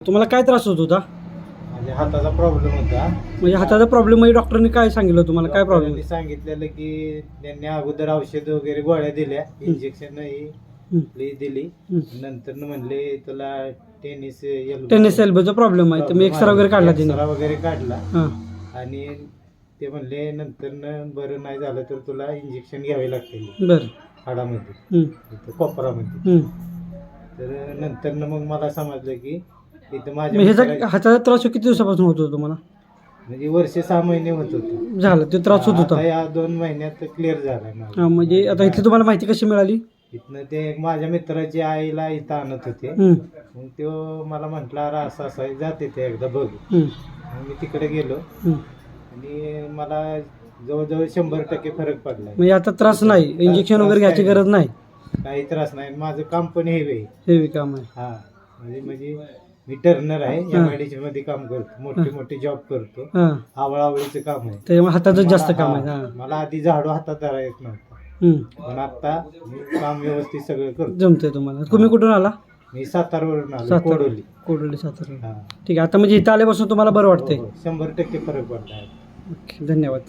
तुम्हाला काय त्रास होत होता? म्हणजे हाताचा प्रॉब्लेम होता. म्हणजे हाताचा प्रॉब्लेम म्हणजे डॉक्टरने काय सांगितलं तुम्हाला? काय प्रॉब्लेम? डॉक्टरांनी सांगितलेलं की त्यांनी अगोदर औषध वगैरे गोळ्या दिल्या, इंजेक्शन दिली. नंतर म्हणले तुला टेनिस एल्बोचा प्रॉब्लेम आहे. तुम्ही एक्सरा वगैरे काढला तिने? एक्सरा वगैरे काढला हां. आणि ते म्हणले नंतर बरं नाही झालं तर तुला इंजेक्शन घ्यावे लागतील बरं. हाडामध्ये, इथं कोपरामध्ये. हं. तर नंतर मग मला समजलं की इथं मग ह्याचा हाताचा त्रास किती दिवसापासून होत होता तुम्हाला? म्हणजे वर्ष 6 महिने होत होतं. झालं ते त्रास होत होता? आता या 2 महिन्यात क्लिअर झालाय मला. हां, म्हणजे आता इथली तुम्हाला माहिती कशी मिळाली? इथनं ते माझ्या मित्राची आईला इथं आणत होते. हं. मग तो मला म्हटला अरे असं असं आहे, जाते ते एकदा बघ. हं. मग मी तिकडे गेलो हं. आणि मला जवळजवळ 100% फरक पडलाय. म्हणजे आता त्रास नाही, इंजेक्शन वगैरे घ्यायची गरज नाही? काही त्रास नाही. माझं काम पण हेवी आहे. हेवी काम आहे. हा म्हणजे मी टर्नर आहे, MIDC मध्ये काम करतो, मोठे जॉब करतो. हां. आवळावळीचं काम आहे. त्यामुळे हाताचं जास्त काम आहे. हां. मला आधी झाडू हातात धरायला येत नव्हता, हं. पण आता मी काम व्यवस्थित सगळं करतो. जमतंय तुम्हाला. तुम्ही कुठून आला? मी सातारावरून आलो, सातारा. कोडोली. कोडोली, सातारा. हा. ठीक आहे. आता म्हणजे इथं आल्यापासून तुम्हाला बरं वाटतंय? हो, 100% फरक पडला आहे. ओके, धन्यवाद.